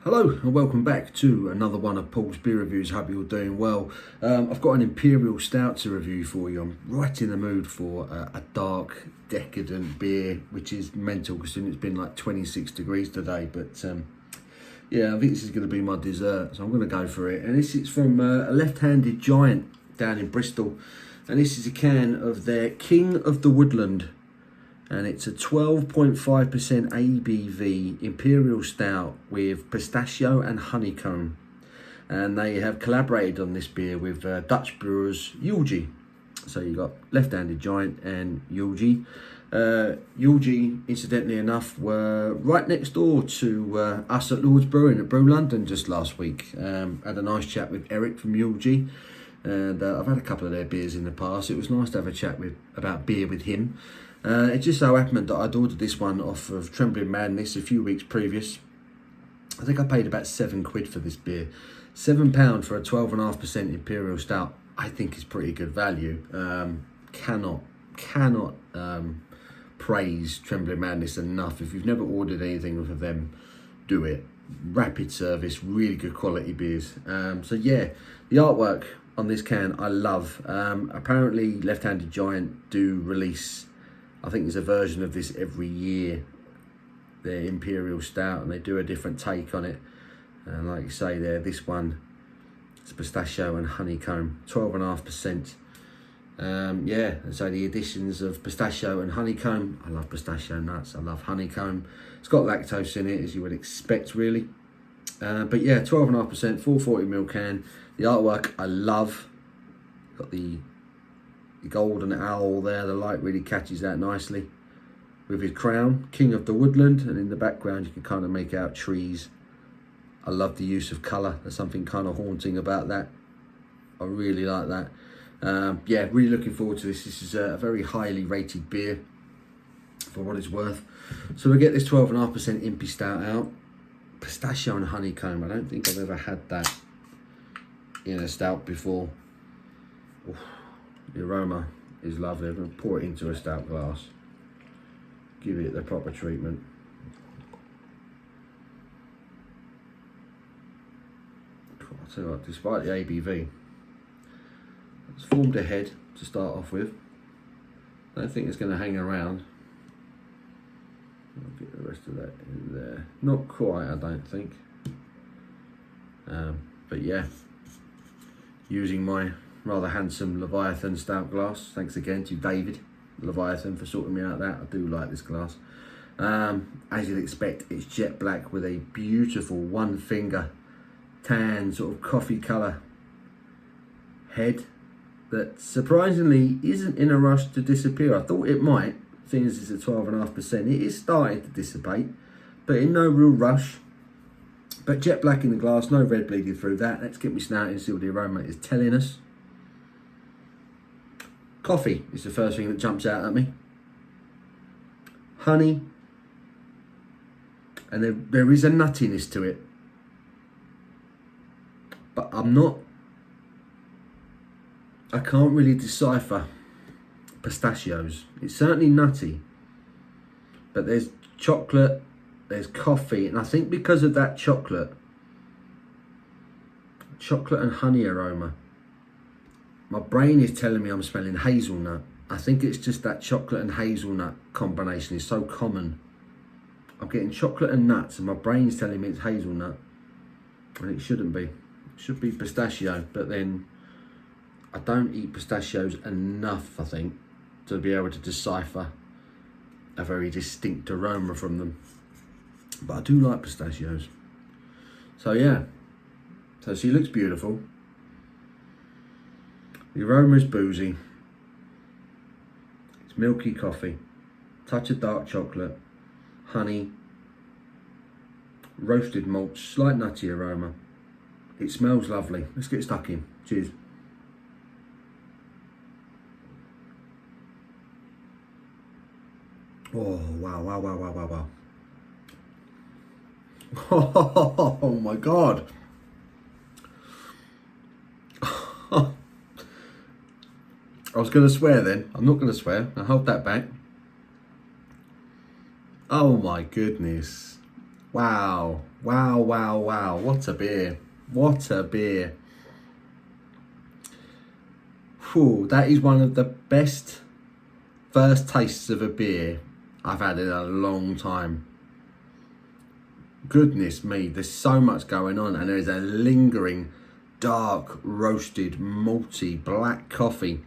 Hello and welcome back to another one of Paul's beer reviews. Hope you're doing well. I've got an Imperial Stout to review for you. I'm right in the mood for a dark, decadent beer, which is mental considering it's been like 26 degrees today. But yeah, I think this is going to be my dessert, so I'm going to go for it. And this is from a left-handed giant down in Bristol. And this is a can of their King of the Woodland. And it's a 12.5% ABV Imperial Stout with pistachio and honeycomb. And they have collaborated on this beer with Dutch brewers UILTJE. So you've got left-handed giant and UILTJE. UILTJE, incidentally enough, were right next door to us at Lord's Brewing at Brew London just last week. Had a nice chat with Eric from UILTJE. And I've had a couple of their beers in the past. It was nice to have a chat about beer with him. It just so happened that I'd ordered this one off of Trembling Madness a few weeks previous. I think I paid about £7 for this beer. £7 for a 12.5% Imperial Stout, I think is pretty good value. Cannot praise Trembling Madness enough. If you've never ordered anything with them, do it. Rapid service, really good quality beers. So yeah, the artwork on this can I love. Apparently Left-Handed Giant do release, I think there's a version of this every year, their Imperial Stout, and they do a different take on it. And like you say there, this one, it's pistachio and honeycomb, 12.5%. Yeah, and so the additions of pistachio and honeycomb, I love pistachio nuts, I love honeycomb. It's got lactose in it, as you would expect, really. But yeah, 12.5%, 440ml can. The artwork I love. Got the golden owl there, the light really catches that nicely. With his crown, King of the Woodland, and in the background you can kind of make out trees. I love the use of colour, there's something kind of haunting about that. I really like that. Yeah, really looking forward to this. This is a very highly rated beer, for what it's worth. So we get this 12.5% Impy Stout out. Pistachio and honeycomb, I don't think I've ever had that in a stout before. Oof. The aroma is lovely. I'm going to pour it into a stout glass, give it the proper treatment. I'll tell you what, despite the ABV, it's formed a head to start off with. I don't think it's going to hang around. I'll get the rest of that in there. Not quite, I don't think. But yeah, using my rather handsome Leviathan stout glass. Thanks again to David Leviathan for sorting me out that. I do like this glass. As you'd expect, it's jet black with a beautiful one finger tan sort of coffee colour head that surprisingly isn't in a rush to disappear. I thought it might, seeing as it's at 12.5%. It is starting to dissipate, but in no real rush. But jet black in the glass, no red bleeding through that. Let's get me snouting and see what the aroma is telling us. Coffee is the first thing that jumps out at me. Honey. And there is a nuttiness to it. But I can't really decipher pistachios. It's certainly nutty. But there's chocolate, there's coffee. And I think because of that chocolate and honey aroma, my brain is telling me I'm smelling hazelnut. I think it's just that chocolate and hazelnut combination is so common. I'm getting chocolate and nuts and my brain's telling me it's hazelnut. And it shouldn't be. It should be pistachio. But then I don't eat pistachios enough, I think, to be able to decipher a very distinct aroma from them. But I do like pistachios. So yeah. So she looks beautiful. The aroma is boozy. It's milky coffee, touch of dark chocolate, honey, roasted malt, slight nutty aroma. It smells lovely. Let's get stuck in. Cheers. Oh, wow, wow, wow, wow, wow, wow. Oh my God. I was going to swear then. I'm not going to swear. I'll hold that back. Oh my goodness. Wow, wow, wow, wow. What a beer. What a beer. Whew, that is one of the best first tastes of a beer I've had in a long time. Goodness me, there's so much going on, and there's a lingering dark roasted malty black coffee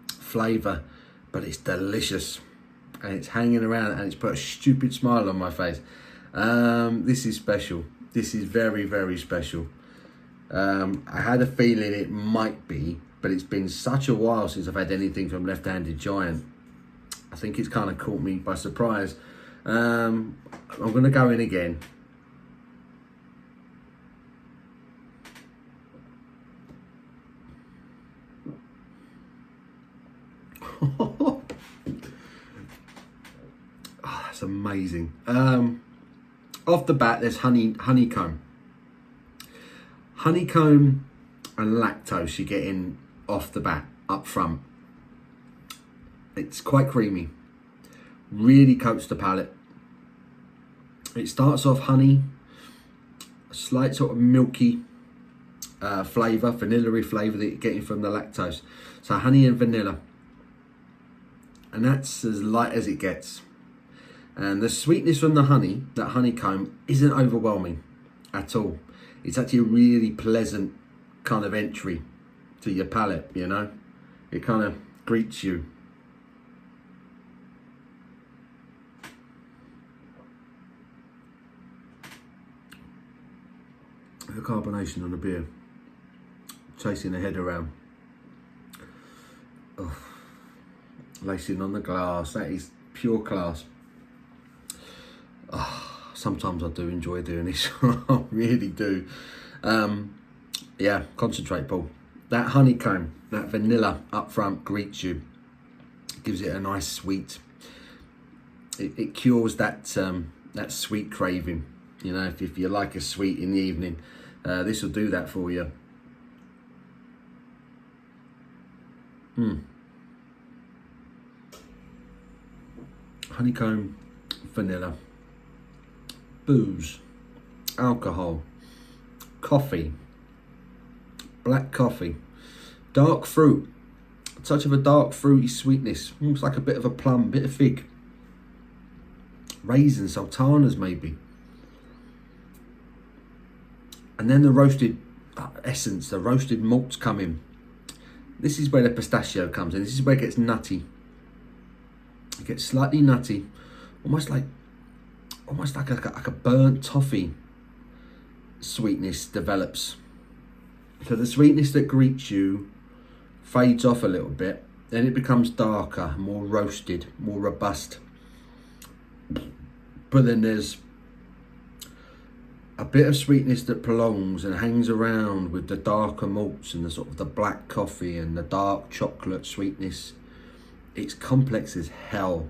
flavour, but it's delicious and it's hanging around and it's put a stupid smile on my face. This is special. This is very, very special. I had a feeling it might be, but it's been such a while since I've had anything from Left Handed Giant. I think it's kind of caught me by surprise. I'm going to go in again. Oh, that's amazing. Off the bat, there's honeycomb. Honeycomb and lactose you're getting off the bat, up front. It's quite creamy. Really coats the palate. It starts off honey, a slight sort of milky flavour, vanilla-y flavour that you're getting from the lactose. So honey and vanilla. And that's as light as it gets. And the sweetness from the honey, that honeycomb, isn't overwhelming at all. It's actually a really pleasant kind of entry to your palate, you know. It kind of greets you. The carbonation on the beer, chasing the head around. Oh, lacing on the glass, that is pure class. Oh, sometimes I do enjoy doing this. I really do. Yeah, concentrate, Paul. That honeycomb, that vanilla up front greets you. Gives it a nice sweet. It cures that that sweet craving. You know, if you like a sweet in the evening, this will do that for you. Honeycomb, vanilla, booze, alcohol, coffee, black coffee, dark fruit, a touch of a dark fruity sweetness, almost like a bit of a plum, bit of fig, raisins, sultanas maybe. And then the roasted essence, the roasted malts come in. This is where the pistachio comes in. This is where it gets nutty. It gets slightly nutty, almost like a burnt toffee sweetness develops. So the sweetness that greets you fades off a little bit. Then it becomes darker, more roasted, more robust. But then there's a bit of sweetness that prolongs and hangs around with the darker malts and the sort of the black coffee and the dark chocolate sweetness. It's complex as hell,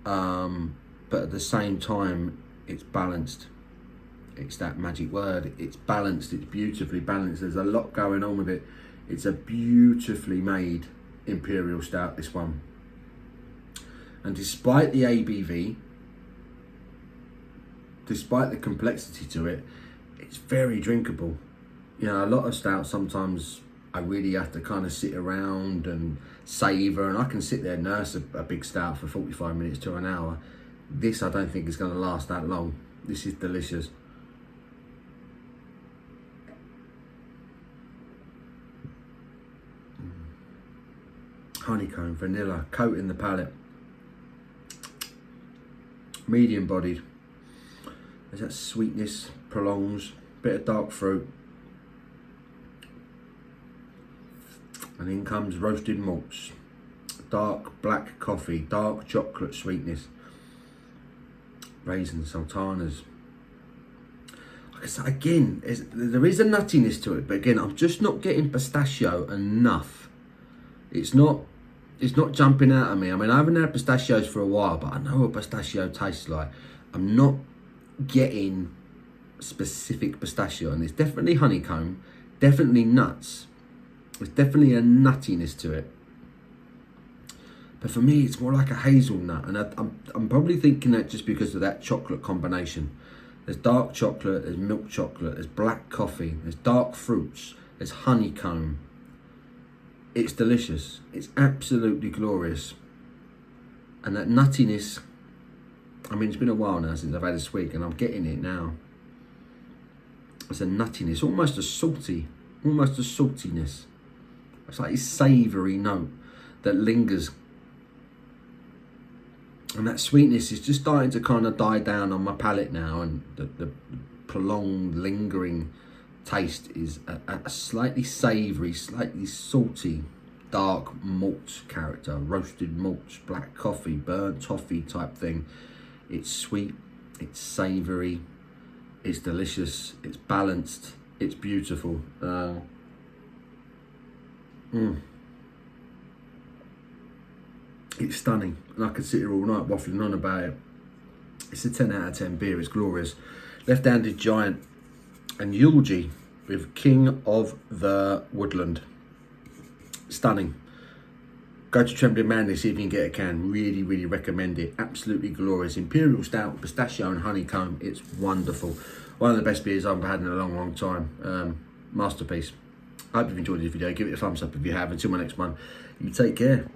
but at the same time it's balanced. It's that magic word, it's balanced, it's beautifully balanced. There's a lot going on with it. It's a beautifully made Imperial Stout, this one. And despite the ABV, despite the complexity to it, it's very drinkable. You know, a lot of stouts sometimes I really have to kind of sit around and savour, and I can sit there and nurse a big stout for 45 minutes to an hour. This I don't think is going to last that long. This is delicious. Honeycomb, vanilla, coating the palate. Medium bodied. There's that sweetness, prolongs, bit of dark fruit. And in comes roasted malts, dark black coffee, dark chocolate sweetness, raisins, sultanas. Like I said, again, there is a nuttiness to it, but again, I'm just not getting pistachio enough. It's not jumping out at me. I mean, I haven't had pistachios for a while, but I know what pistachio tastes like. I'm not getting specific pistachio, and there's definitely honeycomb, definitely nuts. There's definitely a nuttiness to it, But for me, it's more like a hazelnut, and I'm probably thinking that just because of that chocolate combination. There's dark chocolate, there's milk chocolate, there's black coffee, there's dark fruits, there's honeycomb. It's delicious. It's absolutely glorious. And that nuttiness, I mean, it's been a while now since I've had a sweet, and I'm getting it now. It's a nuttiness, almost a saltiness. It's like a savoury note that lingers. And that sweetness is just starting to kind of die down on my palate now, and the prolonged, lingering taste is a slightly savoury, slightly salty, dark malt character, roasted malts, black coffee, burnt toffee type thing. It's sweet, it's savoury, it's delicious, it's balanced, it's beautiful. It's stunning, and I could sit here all night waffling on about it. It's a 10 out of 10 beer, it's glorious. Left-handed giant and UILTJE with King of the Woodland. Stunning. Go to Trembling Manly, see if you can get a can. Really, really recommend it. Absolutely glorious. Imperial Stout, pistachio and honeycomb. It's wonderful. One of the best beers I've had in a long, long time. Masterpiece. I hope you've enjoyed this video. Give it a thumbs up if you have. Until my next one, you take care.